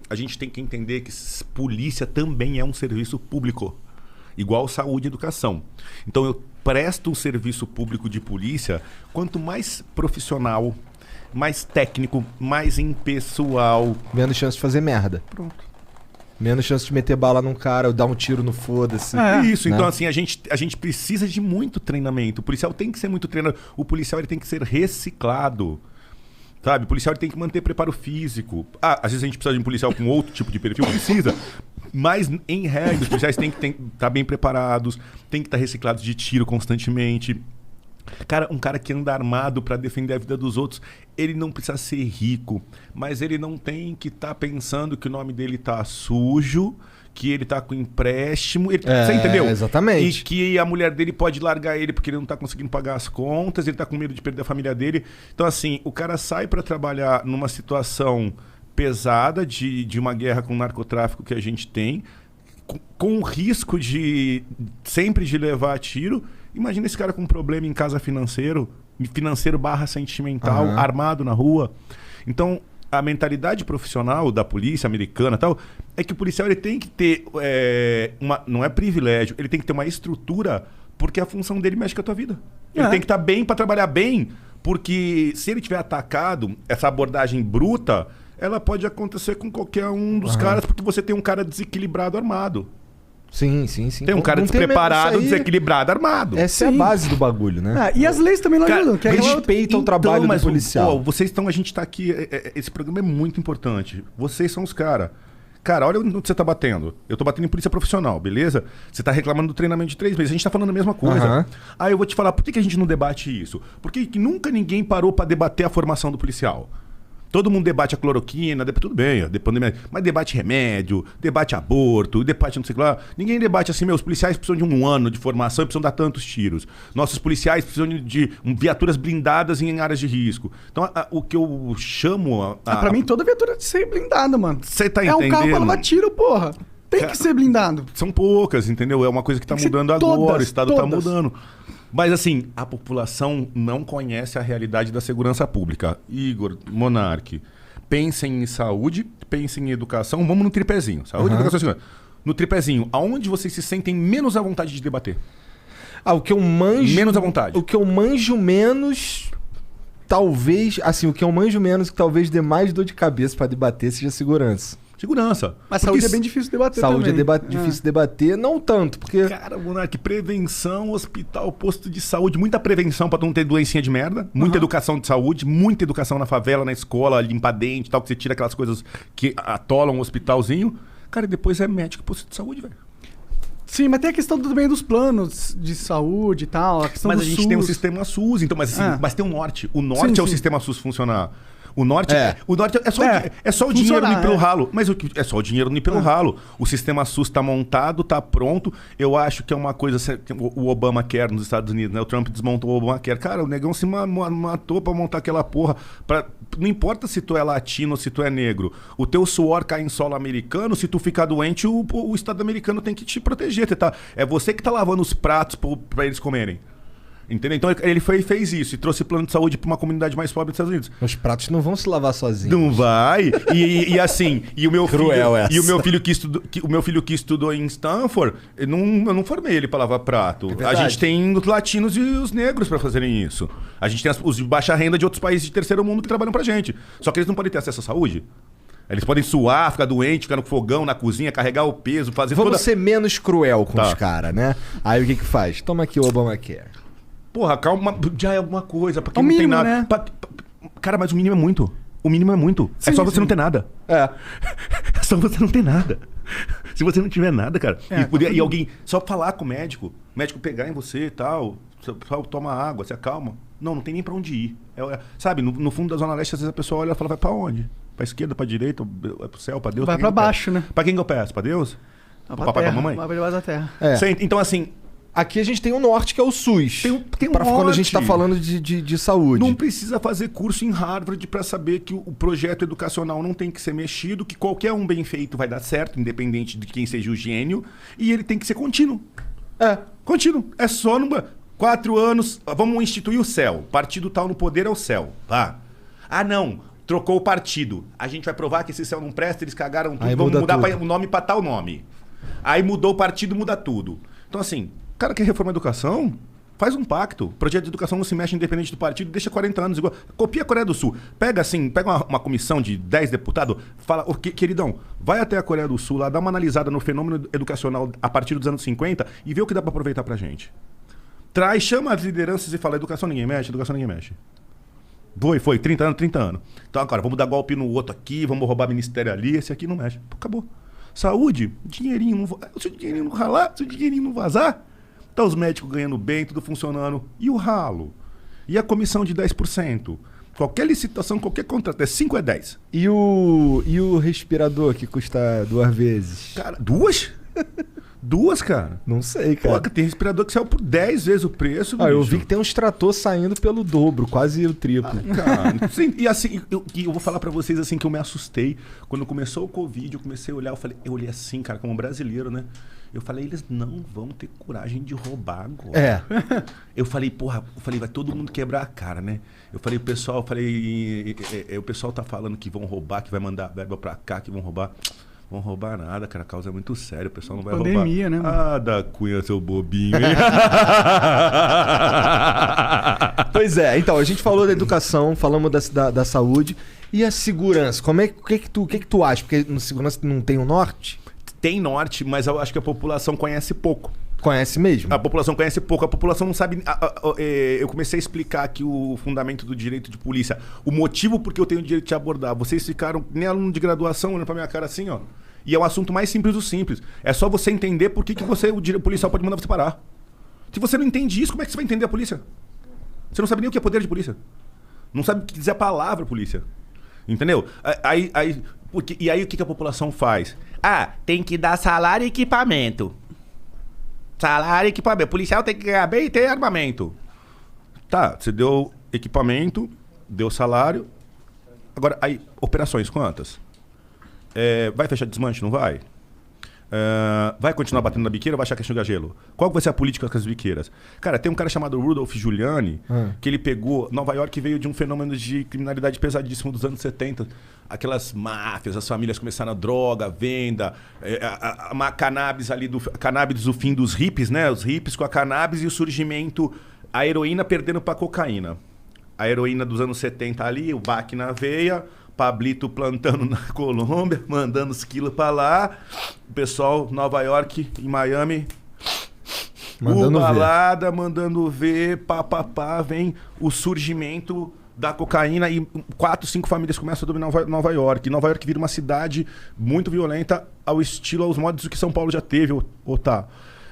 a gente tem que entender que polícia também é um serviço público, igual saúde e educação. Então eu presto um serviço público de polícia, quanto mais profissional, mais técnico, mais impessoal. Menos chance de fazer merda. Pronto. Menos chance de meter bala num cara ou dar um tiro no foda-se. Isso, né? então assim, a gente precisa de muito treinamento. O policial tem que ser muito treinado. O policial ele tem que ser reciclado. Sabe? O policial ele tem que manter preparo físico. Às vezes a gente precisa de um policial com outro tipo de perfil, precisa. Mas, em regra, os policiais têm que estar bem preparados, têm que estar reciclados de tiro constantemente. Cara, um cara que anda armado para defender a vida dos outros, ele não precisa ser rico, mas ele não tem que estar pensando que o nome dele tá sujo, que ele tá com empréstimo. Você entendeu? Exatamente. E que a mulher dele pode largar ele porque ele não tá conseguindo pagar as contas, ele tá com medo de perder a família dele. Então, assim, o cara sai para trabalhar numa situação pesada de uma guerra com o narcotráfico que a gente tem, com o risco de sempre de levar tiro. Imagina esse cara com um problema em casa financeiro / sentimental, armado na rua. Então, a mentalidade profissional da polícia americana e tal, é que o policial ele tem que ter não é privilégio, ele tem que ter uma estrutura, porque a função dele mexe com a tua vida. Ele tem que estar bem para trabalhar bem, porque se ele tiver atacado, essa abordagem bruta, ela pode acontecer com qualquer um dos caras, porque você tem um cara desequilibrado armado. Sim. Tem um cara despreparado, desequilibrado, armado. Essa é a base do bagulho, né? E as leis também não ajudam. Que respeita o trabalho do policial. Vocês estão, a gente tá aqui, esse programa é muito importante. Vocês são os caras. Cara, olha onde você tá batendo. Eu tô batendo em polícia profissional, beleza? Você tá reclamando do treinamento de 3 meses. A gente tá falando a mesma coisa. Aí eu vou te falar, por que a gente não debate isso? Porque que nunca ninguém parou pra debater a formação do policial. Todo mundo debate a cloroquina, tudo bem, mas debate remédio, debate aborto, debate não sei o que lá. Ninguém debate assim, os policiais precisam de 1 ano de formação e precisam dar tantos tiros. Nossos policiais precisam de viaturas blindadas em áreas de risco. Então, o que eu chamo... Pra mim, toda viatura tem que ser blindada, mano. Você tá entendendo? É um carro pra levar tiro, porra. Tem que ser blindado. São poucas, entendeu? É uma coisa que tá mudando agora, o Estado tá mudando. Mas assim, a população não conhece a realidade da segurança pública. Igor, Monark, pensem em saúde, pensem em educação. Vamos no tripézinho. Saúde, educação e segurança. No tripézinho, aonde vocês se sentem menos à vontade de debater? O que eu manjo... Menos à vontade. O que eu manjo menos... Talvez... Assim, o que eu manjo menos que talvez dê mais dor de cabeça pra debater seja segurança. Segurança. Mas saúde é bem difícil de debater também. Saúde é difícil de debater, não tanto, porque... Cara, Monark, prevenção, hospital, posto de saúde, muita prevenção pra tu não ter doencinha de merda, muita educação de saúde, muita educação na favela, na escola, limpar dente e tal, que você tira aquelas coisas que atolam um hospitalzinho. Cara, e depois é médico e posto de saúde, velho. Sim, mas tem a questão também dos planos de saúde e tal, a questão mas do a gente SUS. tem um sistema SUS, então, mas tem um norte. O norte é o sistema SUS funcionar. O norte é só o dinheiro ir pelo ralo. Mas é só o dinheiro ir pelo ralo. O sistema SUS está montado, está pronto. Eu acho que é uma coisa... O Obamacare nos Estados Unidos, né? O Trump desmontou o Obamacare. Cara, o negão se matou para montar aquela porra. Não importa se tu é latino ou se tu é negro. O teu suor cai em solo americano. Se tu ficar doente, o Estado americano tem que te proteger. É você que tá lavando os pratos para eles comerem. Entendeu? Então ele fez isso e trouxe plano de saúde para uma comunidade mais pobre dos Estados Unidos. Os pratos não vão se lavar sozinhos. Não vai. E assim, o meu filho que estudou em Stanford, eu não formei ele para lavar prato. A gente tem os latinos e os negros para fazerem isso. A gente tem os de baixa renda de outros países de terceiro mundo que trabalham pra gente. Só que eles não podem ter acesso à saúde. Eles podem suar, ficar doente, ficar no fogão, na cozinha, carregar o peso, fazer Vamos ser menos cruel com os caras, né? Aí o que faz? Toma aqui o Obamacare. Porra, calma, já é alguma coisa. Pra quem não mínimo, tem nada. Né? Cara, mas o mínimo é muito. O mínimo é muito. Sim, é só você não ter nada. É só você não ter nada. Se você não tiver nada, cara. E alguém só falar com o médico pegar em você e tal, só toma água, se acalma. Não tem nem pra onde ir. Sabe, no fundo da Zona Leste, às vezes a pessoa olha e fala, vai pra onde? Pra esquerda, pra direita, é pro céu, pra Deus? Vai pra baixo, né? Pra quem que eu peço? Pra Deus? Pra papai, pra mamãe? Vai pra debaixo da terra. Então, assim... Aqui a gente tem o norte, que é o SUS. Tem pra quando a gente tá falando de saúde. Não precisa fazer curso em Harvard para saber que o projeto educacional não tem que ser mexido, que qualquer um bem feito vai dar certo, independente de quem seja o gênio, e ele tem que ser contínuo. Contínuo. É só 4 anos, vamos instituir o céu. Partido tal no poder é o céu. Não. trocou o partido. A gente vai provar que esse céu não presta, eles cagaram tudo, Aí vamos muda mudar tudo. o nome pra tal nome. Aí mudou o partido, muda tudo. Então assim, o cara quer reformar a educação, faz um pacto. O projeto de educação não se mexe independente do partido, deixa 40 anos igual. Copia a Coreia do Sul. Pega assim, pega uma comissão de 10 deputados, fala, queridão, vai até a Coreia do Sul lá, dá uma analisada no fenômeno educacional a partir dos anos 50 e vê o que dá pra aproveitar pra gente. Traz, chama as lideranças e fala, educação ninguém mexe, educação ninguém mexe. Foi, 30 anos, 30 anos. Então agora, vamos dar golpe no outro aqui, vamos roubar ministério ali, esse aqui não mexe. Pô, acabou. Saúde, dinheirinho não... Se o dinheirinho não ralar, se o dinheirinho não vazar, tá os médicos ganhando bem, tudo funcionando. E o ralo? E a comissão de 10%? Qualquer licitação, qualquer contrato, é 5 é 10. E o respirador que custa 2 vezes? Cara, 2? 2, cara? Não sei, cara. Pô, tem respirador que saiu por 10 vezes o preço, Eu bicho. vi que tem uns trator saindo pelo dobro, quase o triplo. Cara, sim, e assim, eu vou falar pra vocês assim que eu me assustei. Quando começou o Covid, eu comecei a olhar, eu olhei assim, cara, como brasileiro, né? Eu falei, eles não vão ter coragem de roubar agora. É. Eu falei, vai todo mundo quebrar a cara, né? O pessoal tá falando que vão roubar, que vai mandar verba pra cá, que vão roubar. Vão roubar nada, cara, a causa é muito séria, o pessoal não vai Pandemia, roubar. né, mano? Ah, da Cunha, seu bobinho, hein? Pois é, então, a gente falou da educação, falamos da saúde. E a segurança? O que tu acha? Porque no segurança não tem o norte? Tem norte, mas eu acho que a população conhece pouco. Conhece mesmo? A população conhece pouco, a população não sabe... Eu comecei a explicar aqui o fundamento do direito de polícia. O motivo por que eu tenho o direito de te abordar. Vocês ficaram, nem aluno de graduação, olhando pra minha cara assim, ó. E é um assunto mais simples do simples. É só você entender por que o policial pode mandar você parar. Se você não entende isso, como é que você vai entender a polícia? Você não sabe nem o que é poder de polícia. Não sabe o que dizer a palavra polícia. Entendeu? E aí o que a população faz? Ah, tem que dar salário e equipamento. Salário e equipamento. O policial tem que ganhar bem e ter armamento. Tá, você deu equipamento, deu salário. Agora, aí, operações quantas? Vai fechar desmanche, não vai? Vai continuar batendo na biqueira ou vai achar que é enxugar gelo? Qual vai ser a política com as biqueiras? Cara, tem um cara chamado Rudolph Giuliani, que ele pegou... Nova York veio de um fenômeno de criminalidade pesadíssimo dos anos 70. Aquelas máfias, as famílias começaram a droga, venda, a cannabis ali, cannabis do fim dos hippies, né? Os hippies com a cannabis e o surgimento, a heroína perdendo pra cocaína. A heroína dos anos 70 ali, o baque na veia... Pablito plantando na Colômbia, mandando os quilos pra lá. O pessoal, Nova York e Miami, Mandando balada, mandando ver, pá, vem o surgimento da cocaína e 4, 5 famílias começam a dominar Nova York. E Nova York vira uma cidade muito violenta ao estilo, aos modos do que São Paulo já teve, ou tá.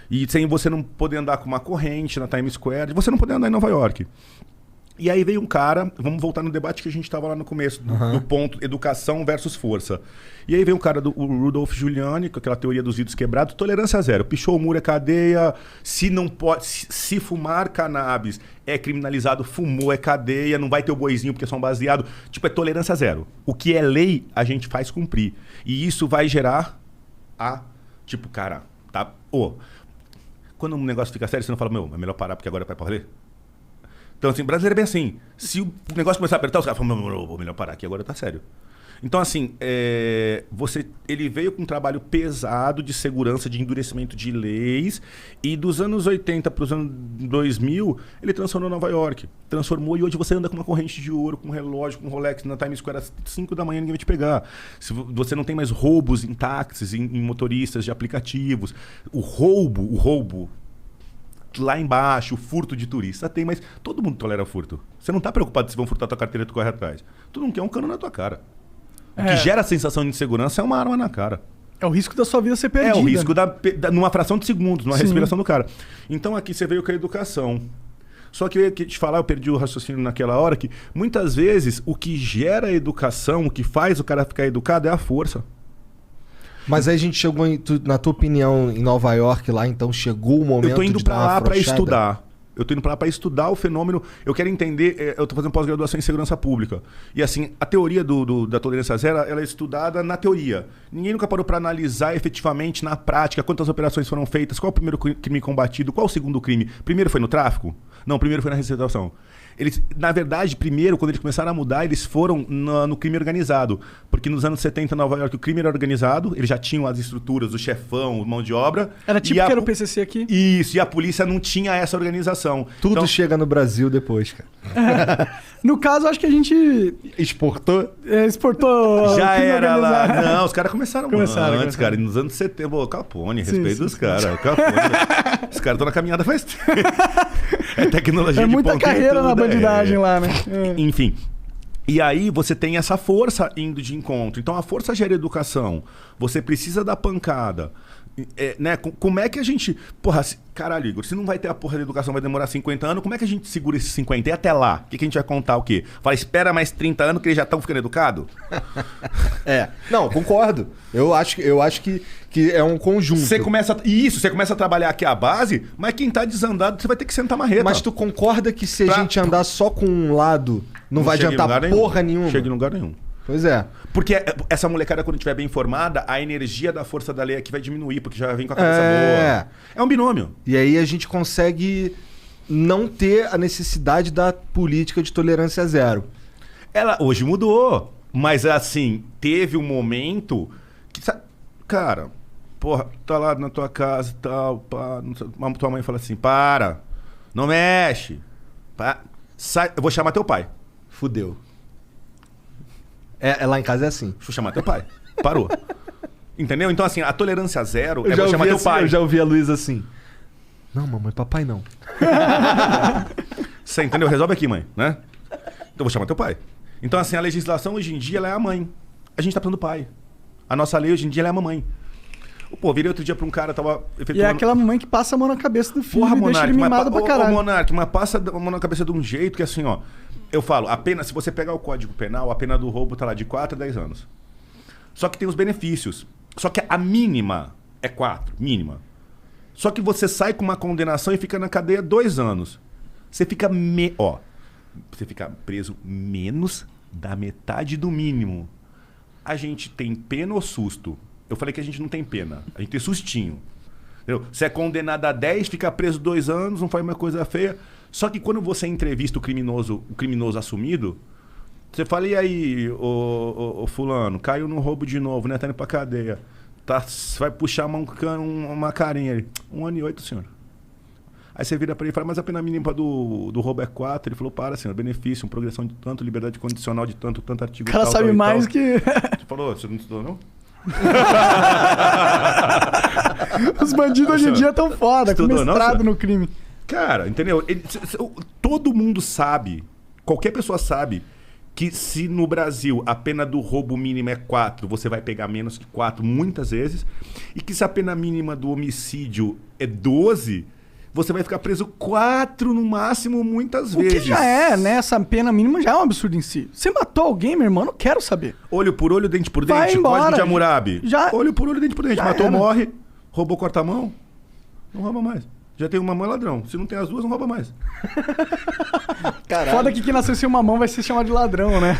E sem você não poder andar com uma corrente na Times Square, você não poder andar em Nova York. E aí veio um cara, vamos voltar no debate que a gente estava lá no começo, do ponto educação versus força. E aí veio um cara, o Rudolph Giuliani, com aquela teoria dos vidros quebrados, tolerância zero. Pichou o muro é cadeia, se não pode, se fumar cannabis é criminalizado, fumou é cadeia, não vai ter o boizinho porque é só um baseado. Tipo, é tolerância zero. O que é lei, a gente faz cumprir. E isso vai gerar tipo, cara, tá... Quando um negócio fica sério, você não fala, é melhor parar porque agora vai pra valer? Então, assim, brasileiro é bem assim. Se o negócio começar a apertar, os caras falam, vou melhor parar aqui, agora tá sério. Então, assim, ele veio com um trabalho pesado de segurança, de endurecimento de leis, e dos anos 80 para os anos 2000, ele transformou Nova York. Transformou, e hoje você anda com uma corrente de ouro, com um relógio, com um Rolex na Times Square às 5 da manhã, ninguém vai te pegar. Você não tem mais roubos em táxis, em motoristas de aplicativos. O roubo lá embaixo, o furto de turista tem, mas todo mundo tolera furto. Você não tá preocupado se vão furtar tua carteira e tu corre atrás. Tu não quer um cano na tua cara. O que gera a sensação de insegurança é uma arma na cara. É o risco da sua vida ser perdida. É o risco numa fração de segundos, numa Sim. respiração do cara. Então aqui você veio com a educação. Só que eu ia te falar, eu perdi o raciocínio naquela hora, que muitas vezes o que gera a educação, o que faz o cara ficar educado é a força. Mas aí a gente chegou, na tua opinião, em Nova York lá, então chegou o momento de Eu tô indo dar pra uma lá pra afrouxada? estudar. Eu tô indo pra lá pra estudar o fenômeno. Eu quero entender, eu tô fazendo pós-graduação em segurança pública. E assim, a teoria da tolerância zero, ela é estudada na teoria. Ninguém nunca parou para analisar efetivamente, na prática, quantas operações foram feitas, qual o primeiro crime combatido, qual o segundo crime. Primeiro foi no tráfico? Não, primeiro foi na receptação. Eles, na verdade, primeiro, quando eles começaram a mudar, eles foram no crime organizado. Porque nos anos 70, em Nova York, o crime era organizado, eles já tinham as estruturas, o chefão, mão de obra. Era tipo que era o PCC aqui? Isso, e a polícia não tinha essa organização. Tudo então, chega no Brasil depois, cara. No caso, acho que a gente Exportou? exportou... já o crime era lá. organizado. Não, os caras começaram antes, cara. Nos anos 70, pô, Capone, Sim, respeito sim, dos sim. caras. Capone. Os caras estão na caminhada faz tempo. É tecnologia É de muita ponta em carreira na tudo, bandidagem lá, né? Enfim. E aí você tem essa força indo de encontro. Então a força gera educação. Você precisa da pancada. Né? Como é que a gente... Porra, caralho, Igor, se não vai ter a porra da educação, vai demorar 50 anos, como é que a gente segura esses 50? E até lá? O que a gente vai contar o quê? Fala, espera mais 30 anos que eles já estão ficando educados? Não, concordo. Eu acho que é um conjunto. Você começa a trabalhar aqui a base, mas quem tá desandado, você vai ter que sentar marreta. Mas tu concorda que se a Pra- gente andar só com um lado, não vai chega em adiantar lugar porra nenhuma? Chega em lugar nenhum. Pois é. Porque essa molecada, quando estiver bem formada, a energia da força da lei aqui vai diminuir, porque já vem com a cabeça boa. É um binômio. E aí a gente consegue não ter a necessidade da política de tolerância zero. Ela hoje mudou, mas assim, teve um momento que... Cara, porra, tá lá na tua casa e tal, pá, tua mãe fala assim, para, não mexe, sai, eu vou chamar teu pai. Fudeu. Lá em casa é assim. Deixa eu chamar teu pai. Parou. Entendeu? Então, assim, a tolerância zero Eu é já vou chamar ouvi teu assim, pai. Eu já ouvi a Luísa assim. Não, mamãe, papai não. Você entendeu? Resolve aqui, mãe, né? Então eu vou chamar teu pai. Então, assim, a legislação hoje em dia ela é a mãe. A gente tá falando do pai. A nossa lei hoje em dia ela é a mamãe. Pô, virei outro dia pra um cara, tava efetuando... E é aquela mãe que passa a mão na cabeça do filho Porra, e deixa ele mimado pra caralho. Monark, mas passa a mão na cabeça de um jeito que assim, ó... Eu falo, a pena, se você pegar o Código Penal, a pena do roubo tá lá de 4 a 10 anos. Só que tem os benefícios. Só que a mínima é 4, mínima. Só que você sai com uma condenação e fica na cadeia 2 anos. Você fica você fica preso menos da metade do mínimo. A gente tem pena ou susto? Eu falei que a gente não tem pena. A gente tem sustinho. Entendeu? Se é condenado a 10, fica preso 2 anos, não faz uma coisa feia. Só que quando você entrevista o criminoso assumido, você fala, e aí, ô fulano, caiu no roubo de novo, né? Tá indo pra cadeia. Vai puxar uma carinha ali. 1 ano e 8, senhor. Aí você vira pra ele e fala, mas a pena mínima do roubo é 4. Ele falou, para, senhor, benefício, progressão de tanto, liberdade condicional de tanto artigo. O cara sabe mais que... Você falou, você não estudou, não? Os bandidos hoje em dia tão foda, com Estudou, mestrado não, no crime. Cara, entendeu? Todo mundo sabe, qualquer pessoa sabe, que se no Brasil a pena do roubo mínima é 4, você vai pegar menos que 4 muitas vezes, e que se a pena mínima do homicídio é 12, você vai ficar preso 4 no máximo muitas O vezes. que já é, né? Essa pena mínima já é um absurdo em si. Você matou alguém, meu irmão? Não quero saber. Olho por olho, dente por Vai dente, embora. Código de Hammurabi. Já- Olho por olho, dente por dente. Já Matou, era. morre. Roubou, corta a mão. Não rouba mais. Já tem uma mão, é ladrão. Se não tem as duas, não rouba mais. Foda que quem nasceu sem uma mão vai ser chamado de ladrão, né?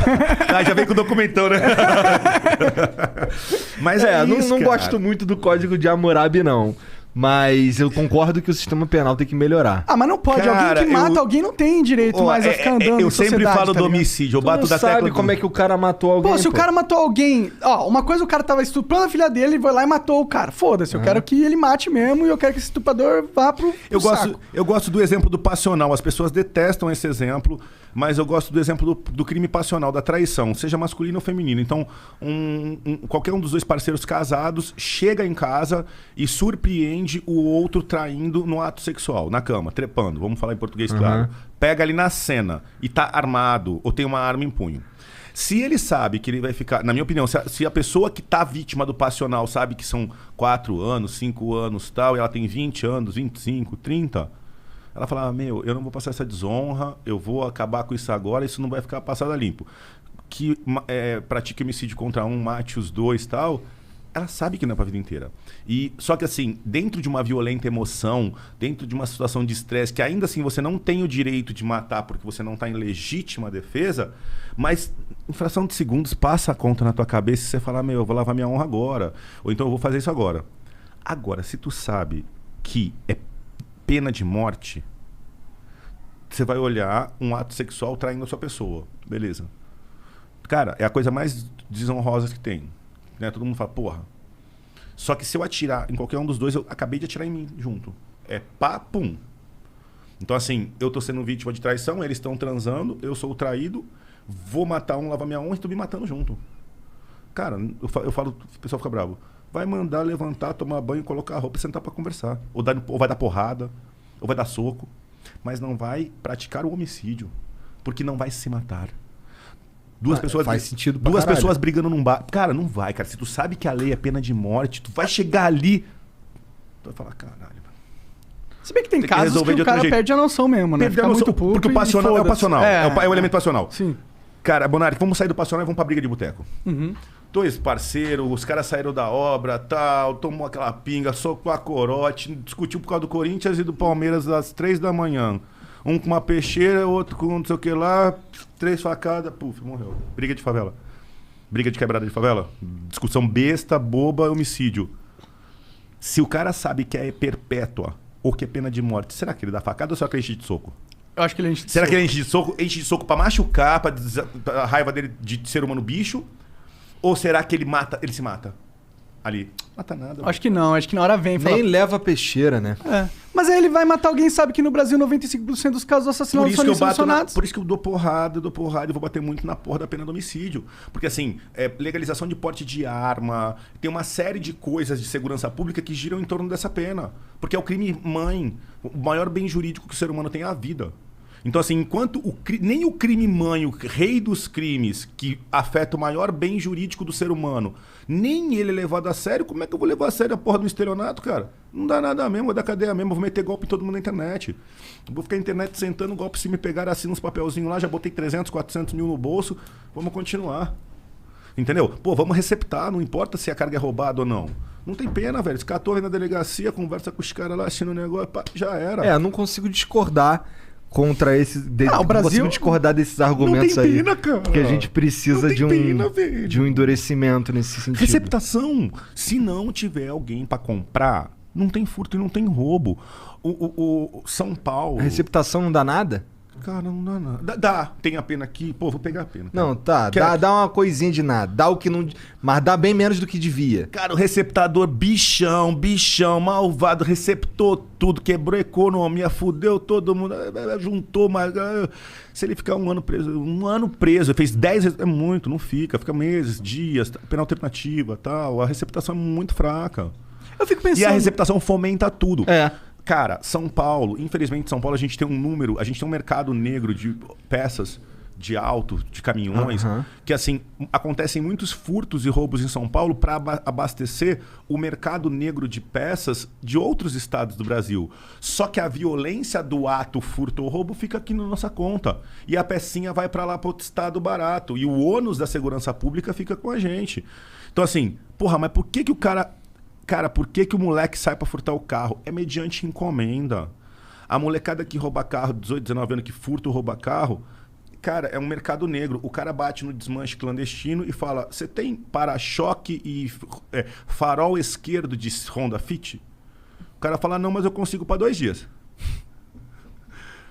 Ah, já vem com o documentão, né? Mas isso, não cara. gosto muito do Código de Hammurabi, não. Mas eu concordo que o sistema penal tem que melhorar. Ah, mas não pode. Cara, Alguém que mata alguém não tem direito mais a ficar andando eu em sempre sociedade, falo tá do ligado? homicídio. Eu Tu bato não da sabe tecla como é que o cara matou alguém, Pô, se o cara matou alguém... Ó, uma coisa o cara tava estuprando a filha dele, ele foi lá e matou o cara. Foda-se, eu quero que ele mate mesmo e eu quero que esse estuprador vá pro saco. Eu gosto do exemplo do passional. As pessoas detestam esse exemplo, mas eu gosto do exemplo do crime passional, da traição, seja masculino ou feminino. Então, qualquer um dos dois parceiros casados chega em casa e surpreende o outro traindo no ato sexual, na cama, trepando. Vamos falar em português, claro. Pega ali na cena e tá armado ou tem uma arma em punho. Se ele sabe que ele vai ficar... Na minha opinião, se a pessoa que tá vítima do passional sabe que são 4 anos, 5 anos tal, e ela tem 20 anos, 25, 30... Ela fala, meu, eu não vou passar essa desonra, eu vou acabar com isso agora, isso não vai ficar passado a limpo. Que pratique homicídio contra um, mate os dois e tal, ela sabe que não é pra vida inteira. E, só que assim, dentro de uma violenta emoção, dentro de uma situação de estresse, que ainda assim você não tem o direito de matar porque você não tá em legítima defesa, mas em fração de segundos passa a conta na tua cabeça e você fala, meu, eu vou lavar minha honra agora. Ou então eu vou fazer isso agora. Agora, se tu sabe que é pena de morte, você vai olhar um ato sexual traindo a sua pessoa. Beleza. Cara, é a coisa mais desonrosa que tem. Né? Todo mundo fala, porra. Só que se eu atirar em qualquer um dos dois, eu acabei de atirar em mim junto. É pá, pum. Então assim, eu tô sendo vítima de traição, eles estão transando, eu sou o traído, vou matar um, lavar minha honra e tô me matando junto. Cara, eu falo, o pessoal fica bravo. Vai mandar levantar, tomar banho, colocar a roupa e sentar pra conversar. Ou vai dar porrada, ou vai dar soco. Mas não vai praticar o homicídio. Porque não vai se matar. Duas pessoas, faz sentido pra duas caralho. pessoas brigando num bar. Cara, não vai, cara. Se tu sabe que a lei é pena de morte, tu vai chegar ali. Tu vai falar, caralho. Se bem que tem que casos resolver que de o cara outro jeito. perde a noção mesmo, né? Perder Fica a noção, muito puto porque o e passional é o foda-se. passional. É o elemento passional. Sim. Cara, Bonari, vamos sair do passional e vamos pra briga de boteco. Uhum. Dois parceiros, os caras saíram da obra, tal, tomou aquela pinga, socou a corote, discutiu por causa do Corinthians e do Palmeiras às 3 da manhã. Um com uma peixeira, outro com não sei o que lá, 3 facadas, puf, morreu. Briga de favela. Briga de quebrada de favela. Discussão besta, boba, homicídio. Se o cara sabe que é perpétua ou que é pena de morte, será que ele dá facada ou será que ele enche de soco? Eu acho que ele enche de Será soco. que ele enche de soco pra machucar, pra a raiva dele de ser humano bicho? Ou será que ele se mata? Ali. Mata nada. Acho que não, acho que na hora vem. Nem leva peixeira, né? É. Mas aí ele vai matar alguém, sabe que no Brasil 95% dos casos de assassinato são solucionados. Por isso que eu dou porrada e vou bater muito na porra da pena do homicídio. Porque assim, legalização de porte de arma, tem uma série de coisas de segurança pública que giram em torno dessa pena. Porque é o crime mãe. O maior bem jurídico que o ser humano tem é a vida. Então, assim, enquanto nem o crime mãe, o rei dos crimes, que afeta o maior bem jurídico do ser humano, nem ele é levado a sério, como é que eu vou levar a sério a porra do estelionato, cara? Não dá nada mesmo, vou dar cadeia mesmo, vou meter golpe em todo mundo na internet. Vou ficar na internet sentando golpe, se me pegar assim uns papelzinhos lá, já botei 300, 400 mil no bolso, vamos continuar. Entendeu? Pô, vamos receptar, não importa se a carga é roubada ou não. Não tem pena, velho. Esse cara vem na delegacia, conversa com os caras lá, assina o negócio, pá, já era. Não consigo discordar contra esses. o Não Brasil consigo discordar desses argumentos não tem aí. pena, cara. Porque a gente precisa Não tem pena, velho. de um endurecimento nesse sentido. Receptação. Se não tiver alguém pra comprar, não tem furto e não tem roubo. O São Paulo... A receptação não dá nada? Cara, não dá nada. Dá. Tem a pena aqui. Pô, vou pegar a pena. Cara. Não, tá. Dá uma coisinha de nada. Dá o que não. Mas dá bem menos do que devia. Cara, o receptador, bichão, malvado, receptou tudo, quebrou a economia, fudeu todo mundo, juntou, mas se ele ficar um ano preso, ele fez 10, é muito, não fica meses, dias, pena alternativa, tal, a receptação é muito fraca. Eu fico pensando... E a receptação fomenta tudo. É. Cara, São Paulo, infelizmente São Paulo a gente tem um mercado negro de peças de auto, de caminhões, que assim, acontecem muitos furtos e roubos em São Paulo para abastecer o mercado negro de peças de outros estados do Brasil. Só que a violência do ato, furto ou roubo fica aqui na nossa conta. E a pecinha vai para lá para outro estado barato. E o ônus da segurança pública fica com a gente. Então assim, porra, mas por que o cara... Cara, por que o moleque sai pra furtar o carro? É mediante encomenda. A molecada que rouba carro, 18, 19 anos, que furta ou rouba carro, cara, é um mercado negro. O cara bate no desmanche clandestino e fala, você tem para-choque e farol esquerdo de Honda Fit? O cara fala, não, mas eu consigo pra 2 dias.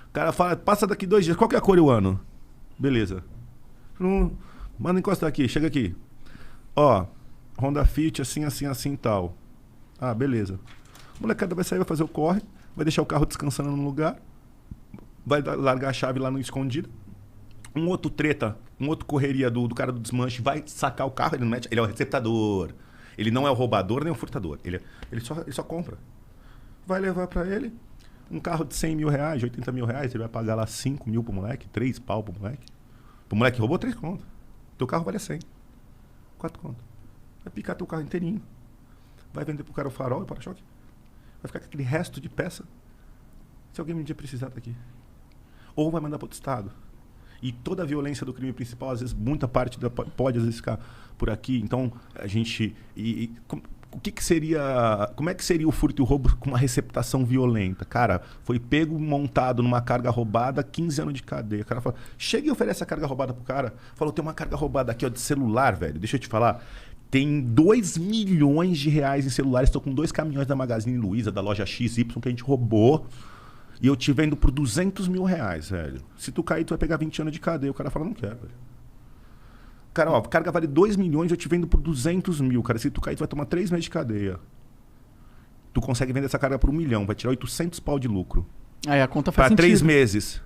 O cara fala, passa daqui 2 dias, qual que é a cor e o ano? Beleza. Manda encostar aqui, chega aqui. Ó, Honda Fit, assim, assim, assim e tal. Ah, beleza. A molecada vai sair, vai fazer o corre, vai deixar o carro descansando no lugar, vai largar a chave lá no escondido. Um outro correria do cara do desmanche vai sacar o carro, ele não mete, ele é o receptador. Ele não é o roubador nem o furtador. Ele só compra. Vai levar pra ele um carro de 100 mil reais, de 80 mil reais, ele vai pagar lá 5 mil pro moleque, 3 pau pro moleque. Pro moleque que roubou 3 conto. Teu carro vale 100. 4 conto. Vai picar teu carro inteirinho. Vai vender pro cara o farol e o para-choque. Vai ficar com aquele resto de peça. Se alguém um dia precisar daqui. Ou vai mandar para outro estado. E toda a violência do crime principal, às vezes, muita parte pode, às vezes, ficar por aqui. Então, a gente... Como é que seria o furto e o roubo com uma receptação violenta? Cara, foi pego, montado numa carga roubada, 15 anos de cadeia. O cara fala, chega e oferece a carga roubada pro cara. Falou, tem uma carga roubada aqui, ó, de celular, velho. Deixa eu te falar. Tem 2 milhões de reais em celulares. Estou com 2 caminhões da Magazine Luiza, da loja XY, que a gente roubou. E eu te vendo por 200 mil reais, velho. Se tu cair, tu vai pegar 20 anos de cadeia. O cara fala, não quero, velho. Cara, ó, a carga vale 2 milhões, eu te vendo por 200 mil. Cara, se tu cair, tu vai tomar 3 meses de cadeia. Tu consegue vender essa carga por 1 milhão. Vai tirar 800 pau de lucro. Aí a conta faz pra sentido. 3 meses.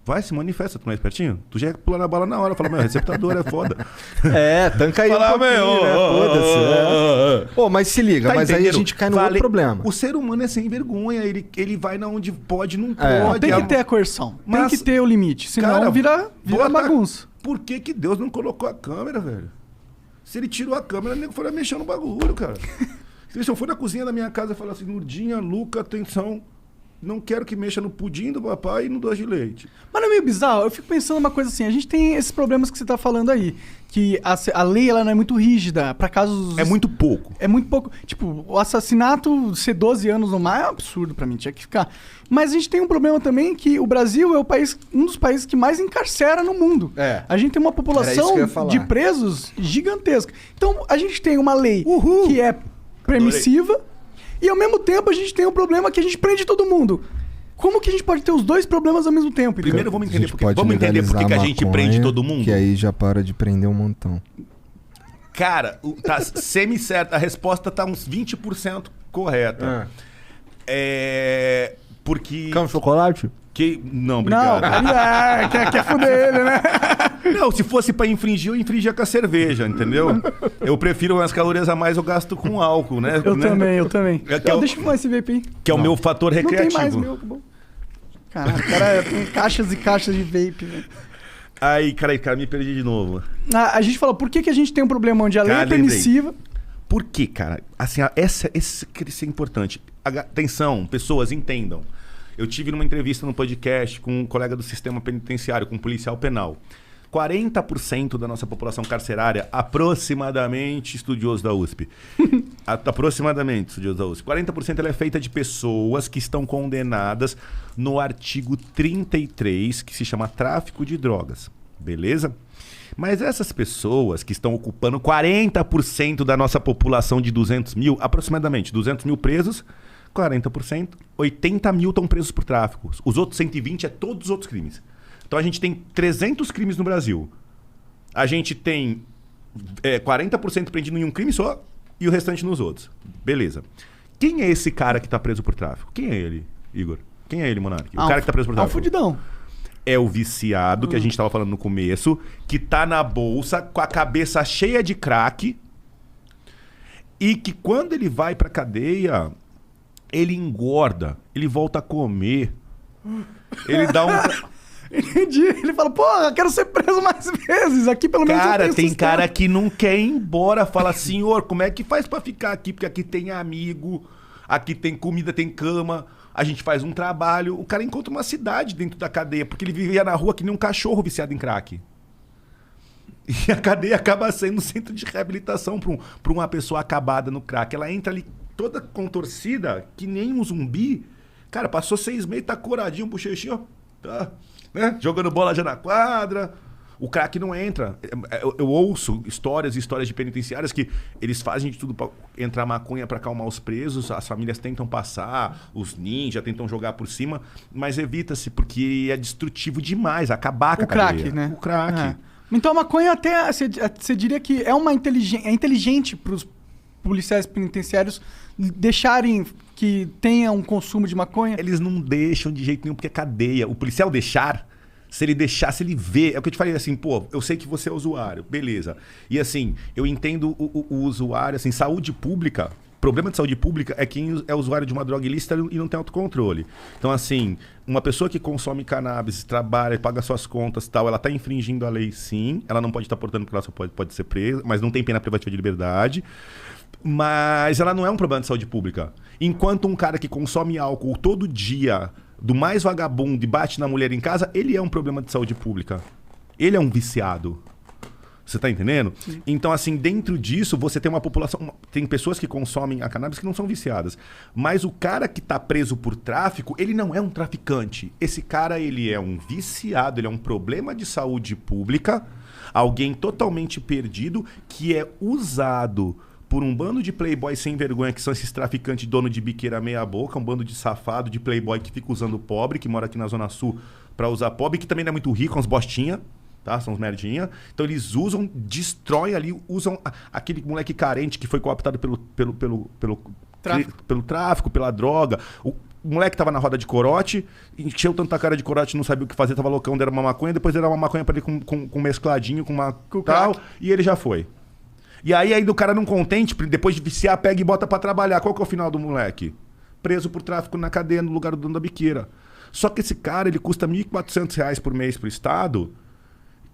Vai, se manifesta, tu não é espertinho? Tu já ia pular na bala na hora. Fala, meu, receptador é foda. Tanca aí Fala, um pouquinho, meu, né? Foda-se. Pô, mas se liga, Tá mas aí a entendendo? gente cai no outro problema. O ser humano é sem vergonha. Ele vai na onde pode, não É. pode. Tem que ter a coerção. Mas, tem que ter o limite. Senão cara, vira bagunça. Por que Deus não colocou a câmera, velho? Se ele tirou a câmera, o nego foi lá mexer no bagulho, cara. Se eu for na cozinha da minha casa e falar assim, Nurdinha, Luca, atenção, não quero que mexa no pudim do papai e no doce de leite. Mas não é meio bizarro? Eu fico pensando uma coisa assim, a gente tem esses problemas que você tá falando aí, que a lei ela não é muito rígida para casos... É muito pouco. É muito pouco. Tipo, o assassinato ser 12 anos no mar é um absurdo pra mim, tinha que ficar. Mas a gente tem um problema também que o Brasil é o país, um dos países que mais encarcera no mundo. É. A gente tem uma Era isso população que eu ia falar. de presos gigantesca. Então, a gente tem uma lei que é permissiva e ao mesmo tempo a gente tem um problema que a gente prende todo mundo. Como que a gente pode ter os dois problemas ao mesmo tempo? Entendeu? Primeiro vamos A gente entender pode por que a gente legalizar a prende maconha, todo mundo. Que aí já para de prender um montão. Cara, tá semi-certo. A resposta tá uns 20% correta. Porque... Quer um chocolate? Não, Não, obrigado. quer fuder ele, né? Não, se fosse pra infringir, eu infringia com a cerveja, entendeu? Eu prefiro umas calorias a mais, eu gasto com álcool, né? Eu também. É que é o- Deixa eu fumar esse vape aí. Que é o meu fator Não tem recreativo. mais meu, tá bom. Caralho, cara, tem caixas e caixas de vape, velho. Aí, cara, me perdi de novo. A gente falou, por que a gente tem um problema onde a lei é Cara, permissiva? Por quê, cara? Assim, esse é importante. Atenção, pessoas, entendam. Eu tive numa entrevista no podcast com um colega do sistema penitenciário, com um policial penal. 40% da nossa população carcerária, aproximadamente estudioso da USP. Aproximadamente estudioso da USP. 40% ela é feita de pessoas que estão condenadas no artigo 33, que se chama tráfico de drogas. Beleza? Mas essas pessoas que estão ocupando 40% da nossa população de 200 mil, aproximadamente 200 mil presos, 40%, 80 mil estão presos por tráfico. Os outros 120 é todos os outros crimes. Então a gente tem 300 crimes no Brasil. A gente tem 40% prendido em um crime só e o restante nos outros. Beleza. Quem é esse cara que está preso por tráfico? Quem é ele, Igor? Quem é ele, Monark? O cara que está preso por É um tráfico. fudidão. É o viciado, que a gente estava falando no começo, que tá na bolsa com a cabeça cheia de crack e que quando ele vai pra cadeia, ele engorda, ele volta a comer, ele dá um... Entendi. Ele fala, porra, quero ser preso mais vezes. Aqui pelo menos eu Cara, tenho tem sustento. cara que não quer ir embora, fala, senhor, como é que faz pra ficar aqui? Porque aqui tem amigo, aqui tem comida, tem cama, a gente faz um trabalho. O cara encontra uma cidade dentro da cadeia, porque ele vivia na rua que nem um cachorro viciado em crack. E a cadeia acaba sendo um centro de reabilitação pra uma pessoa acabada no crack. Ela entra ali toda contorcida, que nem um zumbi. Cara, passou 6 meses, tá coradinho, bochechinho, ó. Tá, né? Jogando bola já na quadra. O crack não entra. Eu ouço histórias e histórias de penitenciárias que eles fazem de tudo pra entrar maconha pra acalmar os presos, as famílias tentam passar, os ninjas tentam jogar por cima, mas evita-se porque é destrutivo demais, acabar com O a cadeia. crack, né? O crack. É. Então a maconha até, você diria que é inteligente pros policiais penitenciários deixarem que tenha um consumo de maconha? Eles não deixam de jeito nenhum, porque é cadeia. O policial deixar, se ele deixar, se ele vê... É o que eu te falei, assim, pô, eu sei que você é usuário, beleza. E assim, eu entendo o usuário, assim, saúde pública... Problema de saúde pública é quem é usuário de uma droga ilícita e não tem autocontrole. Então, assim, uma pessoa que consome cannabis, trabalha, paga suas contas e tal, ela está infringindo a lei, sim. Ela não pode estar portando porque ela só pode ser presa, mas não tem pena privativa de liberdade. Mas ela não é um problema de saúde pública. Enquanto um cara que consome álcool todo dia do mais vagabundo e bate na mulher em casa, ele é um problema de saúde pública. Ele é um viciado. Você tá entendendo? Sim. Então, assim, dentro disso, você tem uma população... Tem pessoas que consomem a cannabis que não são viciadas. Mas o cara que tá preso por tráfico, ele não é um traficante. Esse cara, ele é um viciado, ele é um problema de saúde pública, alguém totalmente perdido, que é usado por um bando de playboy sem vergonha, que são esses traficantes dono de biqueira meia boca, um bando de safado, de playboy que fica usando pobre, que mora aqui na Zona Sul pra usar pobre, que também não é muito rico, uns bostinha. Tá? São uns merdinha. Então eles usam, destroem ali, usam aquele moleque carente que foi cooptado pelo tráfico, pela droga. O moleque tava na roda de corote, encheu tanta cara de corote, não sabia o que fazer, tava loucão, deram uma maconha, depois deram uma maconha pra ele com mescladinho, com uma tal, e ele já foi. E aí ainda o cara não contente, depois de viciar, pega e bota pra trabalhar. Qual que é o final do moleque? Preso por tráfico na cadeia, no lugar do dono da biqueira. Só que esse cara, ele custa R$ 1.400 por mês pro Estado,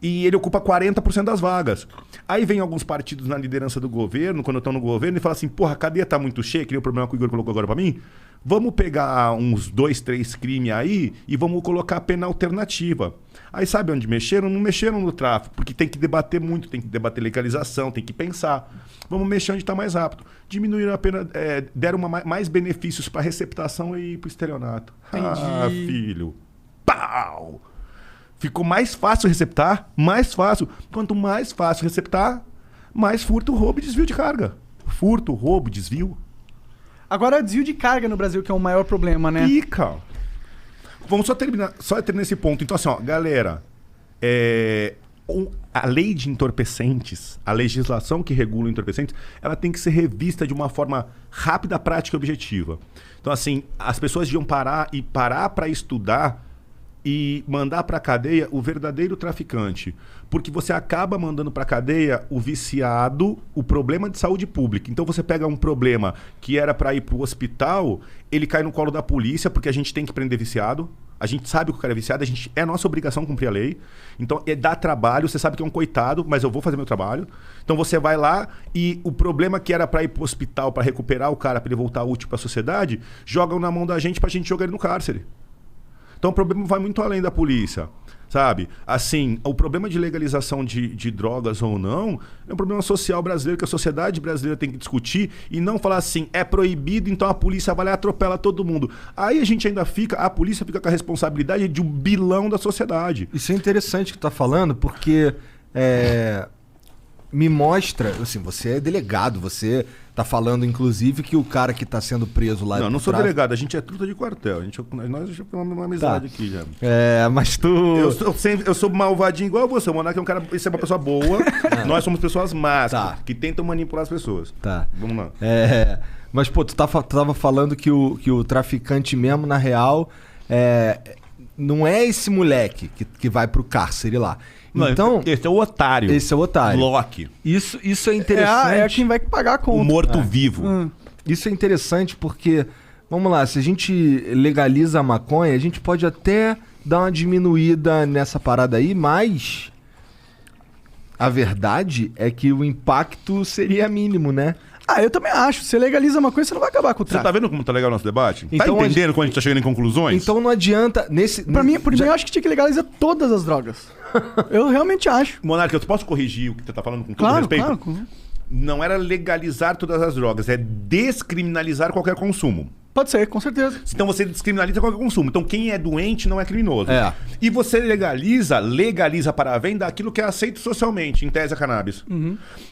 e ele ocupa 40% das vagas. Aí vem alguns partidos na liderança do governo, quando estão no governo, e falam assim, porra, a cadeia tá muito cheia, que nem o problema que o Igor colocou agora pra mim. Vamos pegar uns 2, 3 crimes aí e vamos colocar a pena alternativa. Aí sabe onde mexeram? Não mexeram no tráfico, porque tem que debater muito, tem que debater legalização, tem que pensar. Vamos mexer onde está mais rápido. Diminuíram a pena, deram mais benefícios para receptação e para estelionato. Entendi. Ah, filho. Pau! Ficou mais fácil receptar, mais fácil. Quanto mais fácil receptar, mais furto, roubo e desvio de carga. Furto, roubo, desvio. Agora, desvio de carga no Brasil, que é o maior problema, né? Pica. Vamos só terminar nesse ponto. Então, assim, ó, galera, a lei de entorpecentes, a legislação que regula entorpecentes, ela tem que ser revista de uma forma rápida, prática e objetiva. Então, assim, as pessoas deviam parar para estudar e mandar para a cadeia o verdadeiro traficante. Porque você acaba mandando para a cadeia o viciado, o problema de saúde pública. Então você pega um problema que era para ir para o hospital, ele cai no colo da polícia, porque a gente tem que prender viciado. A gente sabe que o cara é viciado, é nossa obrigação cumprir a lei. Então dá trabalho, você sabe que é um coitado, mas eu vou fazer meu trabalho. Então você vai lá e o problema que era para ir para o hospital, para recuperar o cara, para ele voltar útil para a sociedade, jogam na mão da gente para a gente jogar ele no cárcere. Então o problema vai muito além da polícia, sabe? Assim, o problema de legalização de drogas ou não é um problema social brasileiro que a sociedade brasileira tem que discutir e não falar assim, é proibido, então a polícia vai lá e atropela todo mundo. Aí a polícia fica com a responsabilidade de um bilão da sociedade. Isso é interessante que tu tá falando, porque me mostra, assim, você é delegado, você tá falando, inclusive, que o cara que tá sendo preso lá... Não sou delegado, a gente é truta de quartel. Nós já temos uma amizade aqui já. Mas tu... Eu sou malvadinho igual você. O Monark é um cara... Você é uma pessoa boa. Nós somos pessoas más, que tentam manipular as pessoas. Tá. Vamos lá. Mas, pô, tu tava falando que o traficante mesmo, na real, não é esse moleque que vai pro cárcere lá. Não, então, esse é o otário. Esse é o otário. Loki. Isso é interessante. É quem vai pagar a conta. O morto-vivo. Isso é interessante porque, vamos lá, se a gente legaliza a maconha, a gente pode até dar uma diminuída nessa parada aí, mas a verdade é que o impacto seria mínimo, né? Eu também acho. Você legaliza uma coisa, você não vai acabar com o tráfico. Você tá vendo como tá legal o nosso debate? Então, tá entendendo quando a gente tá chegando em conclusões? Então não adianta... Pra mim, eu acho que tinha que legalizar todas as drogas. Eu realmente acho. Monarca, eu posso corrigir o que você tá falando com todo respeito? Claro. Não era legalizar todas as drogas, é descriminalizar qualquer consumo. Pode ser, com certeza. Então você descriminaliza qualquer consumo. Então quem é doente não é criminoso. E você legaliza para a venda aquilo que é aceito socialmente, em tese a cannabis.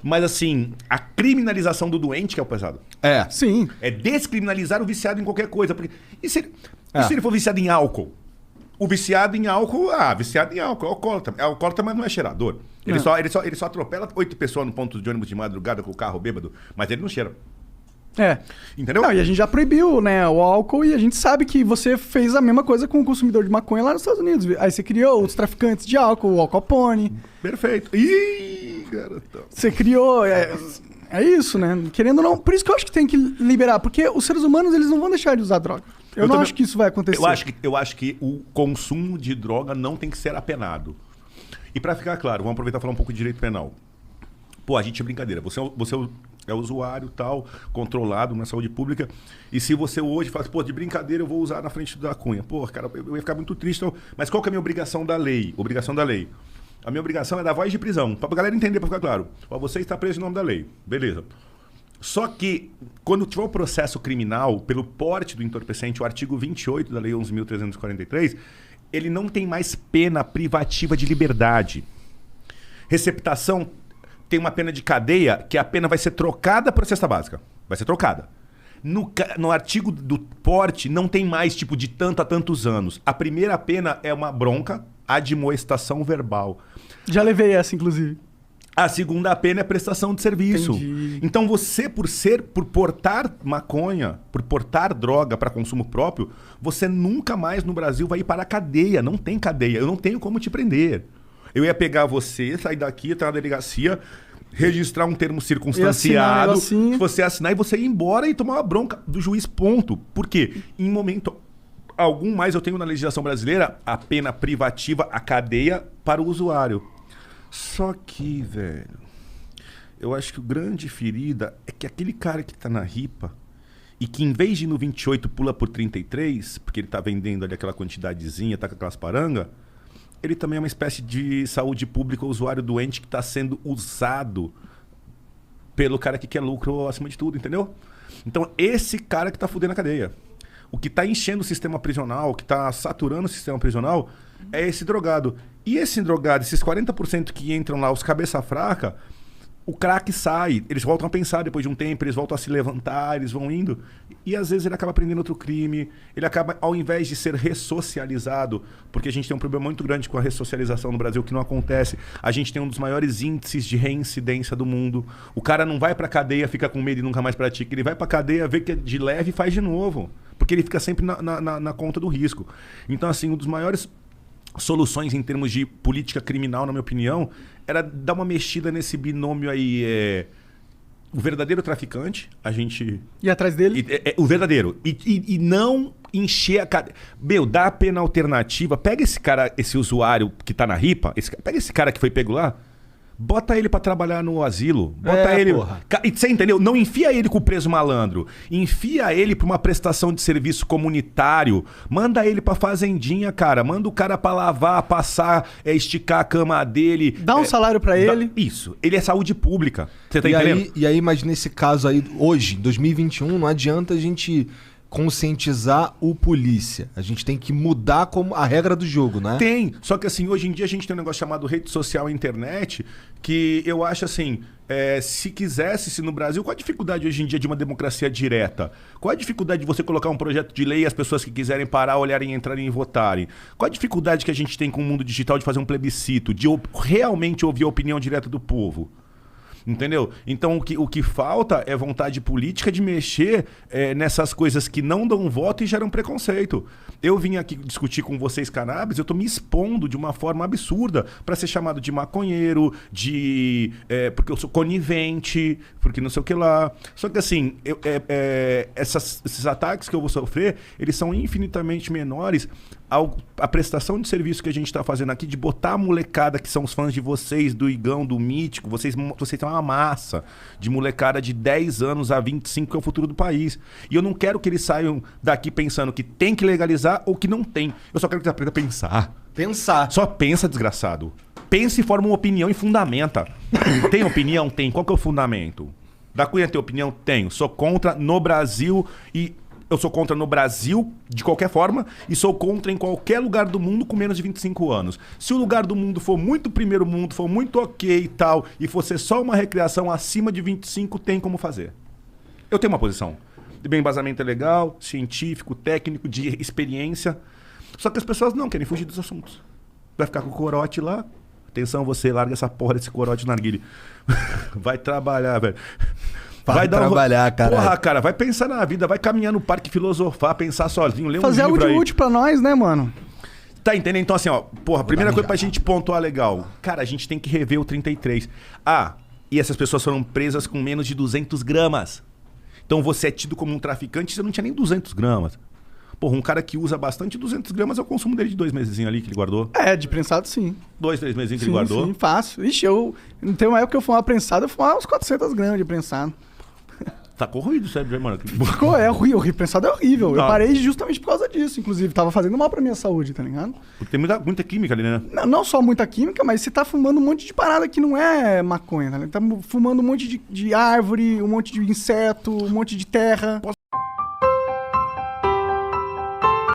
Mas assim, a criminalização do doente que é o pesado. Sim. É descriminalizar o viciado em qualquer coisa. Porque, e se ele for viciado em álcool? O viciado em álcool, viciado em álcool, é alcoólatra. É alcoólatra, mas não é cheirador. Ele só atropela 8 pessoas no ponto de ônibus de madrugada com o carro bêbado, mas ele não cheira. Entendeu? Não, e a gente já proibiu, né, o álcool, e a gente sabe que você fez a mesma coisa com o consumidor de maconha lá nos Estados Unidos. Aí você criou os traficantes de álcool, o Al Capone. Perfeito. Ih, garotão. Você criou... É isso, né? Querendo ou não... Por isso que eu acho que tem que liberar, porque os seres humanos, eles não vão deixar de usar droga. Eu não acho que isso vai acontecer. Eu acho que o consumo de droga não tem que ser apenado. E para ficar claro, vamos aproveitar e falar um pouco de direito penal. Pô, a gente é brincadeira. Você é usuário tal, controlado na saúde pública. E se você hoje fala, pô, de brincadeira eu vou usar na frente da Cunha. Pô, cara, eu ia ficar muito triste. Então, mas qual que é a minha obrigação da lei? Obrigação da lei. A minha obrigação é dar voz de prisão. Pra galera entender, pra ficar claro. Ó, você está preso em nome da lei. Beleza. Só que, quando tiver o processo criminal, pelo porte do entorpecente, o artigo 28 da Lei 11.343, ele não tem mais pena privativa de liberdade. Receptação tem uma pena de cadeia, que a pena vai ser trocada por cesta básica. Vai ser trocada. No artigo do porte, não tem mais, tipo, de tanto a tantos anos. A primeira pena é uma bronca, admoestação verbal. Já levei essa, inclusive. A segunda pena é prestação de serviço. Entendi. Então você, por portar maconha, por portar droga para consumo próprio, você nunca mais no Brasil vai ir para a cadeia. Não tem cadeia. Eu não tenho como te prender. Eu ia pegar você, sair daqui, entrar na delegacia, registrar um termo circunstanciado, você assinar e você ir embora e tomar uma bronca do juiz, ponto. Por quê? Em momento algum mais eu tenho na legislação brasileira a pena privativa, a cadeia para o usuário. Só que, velho, eu acho que o grande ferida é que aquele cara que tá na ripa e que em vez de ir no 28 pula por 33, porque ele tá vendendo ali aquela quantidadezinha, tá com aquelas paranga, ele também é uma espécie de saúde pública, usuário doente que tá sendo usado pelo cara que quer lucro acima de tudo, entendeu? Então esse cara que tá fudendo a cadeia. O que tá enchendo o sistema prisional, o que tá saturando o sistema prisional é esse drogado. E esse drogado, esses 40% que entram lá, os cabeça fraca, o craque sai. Eles voltam a pensar depois de um tempo, eles voltam a se levantar, eles vão indo. E às vezes ele acaba aprendendo outro crime. Ele acaba, ao invés de ser ressocializado, porque a gente tem um problema muito grande com a ressocialização no Brasil, que não acontece. A gente tem um dos maiores índices de reincidência do mundo. O cara não vai pra cadeia, fica com medo e nunca mais pratica. Ele vai pra cadeia, vê que é de leve e faz de novo. Porque ele fica sempre na conta do risco. Então, assim, um dos maiores soluções em termos de política criminal, na minha opinião, era dar uma mexida nesse binômio aí. O verdadeiro traficante, a gente... E atrás dele? O verdadeiro. E não encher a cadeia. Meu, dá a pena alternativa. Pega esse cara, esse usuário que tá na ripa, pega esse cara que foi pego lá, bota ele pra trabalhar no asilo. Bota ele. Porra. E você entendeu? Não enfia ele com o preso malandro. Enfia ele pra uma prestação de serviço comunitário. Manda ele pra fazendinha, cara. Manda o cara pra lavar, passar, esticar a cama dele. Dá um salário pra ele. Isso. Ele é saúde pública. Você tá entendendo? E aí, mas nesse caso aí, hoje, 2021, não adianta a gente conscientizar o polícia. A gente tem que mudar como a regra do jogo, né? Tem. Só que assim, hoje em dia a gente tem um negócio chamado rede social e internet, que eu acho assim, se no Brasil, qual a dificuldade hoje em dia de uma democracia direta? Qual a dificuldade de você colocar um projeto de lei e as pessoas que quiserem parar, olharem, entrarem e votarem? Qual a dificuldade que a gente tem com o mundo digital de fazer um plebiscito, de realmente ouvir a opinião direta do povo? Entendeu? Então o que falta é vontade política de mexer nessas coisas que não dão voto e geram preconceito. Eu vim aqui discutir com vocês cannabis, eu tô me expondo de uma forma absurda para ser chamado de maconheiro, porque eu sou conivente, porque não sei o que lá. Só que assim, esses ataques que eu vou sofrer, eles são infinitamente menores a prestação de serviço que a gente está fazendo aqui, de botar a molecada que são os fãs de vocês, do Igão, do Mítico, vocês têm uma massa de molecada de 10 anos a 25 que é o futuro do país. E eu não quero que eles saiam daqui pensando que tem que legalizar ou que não tem. Eu só quero que eles aprendam a pensar. Pensar. Só pensa, desgraçado. Pensa e forma uma opinião e fundamenta. Tem opinião? Tem. Qual que é o fundamento? Da Cunha tem opinião? Tenho. Sou contra no Brasil e... Eu sou contra no Brasil, de qualquer forma, e sou contra em qualquer lugar do mundo com menos de 25 anos. Se o lugar do mundo for muito primeiro mundo, for muito ok e tal, e for ser só uma recreação acima de 25, tem como fazer. Eu tenho uma posição. Meu embasamento é legal, científico, técnico, de experiência. Só que as pessoas não querem fugir dos assuntos. Vai ficar com o corote lá. Atenção, você larga essa porra desse corote narguile. Vai trabalhar, velho. Vai trabalhar, cara. Porra, cara, vai pensar na vida, vai caminhar no parque, filosofar, pensar sozinho, ler um fazer livro algo de aí. útil pra nós, né, mano? Tá entendendo? Então assim, ó, porra, a primeira coisa pra gente pontuar legal. Cara, a gente tem que rever o 33. E essas pessoas foram presas com menos de 200 gramas. Então você é tido como um traficante, você não tinha nem 200 gramas. Porra, um cara que usa bastante 200 gramas é o consumo dele de 2 meses ali que ele guardou. De prensado sim. 2, 3 meses que Sim, ele guardou. sim, fácil. Ixi, tem uma época que eu fumava prensado, eu fumava uns 400 gramas de prensado. Tá corroído o cérebro, mano. É horrível, prensado é horrível. Eu Não. parei justamente por causa disso, inclusive. Tava fazendo mal pra minha saúde, tá ligado? Porque tem muita química ali, né? Não só muita química, mas você tá fumando um monte de parada que não é maconha, tá ligado? Tá fumando um monte de árvore, um monte de inseto, um monte de terra.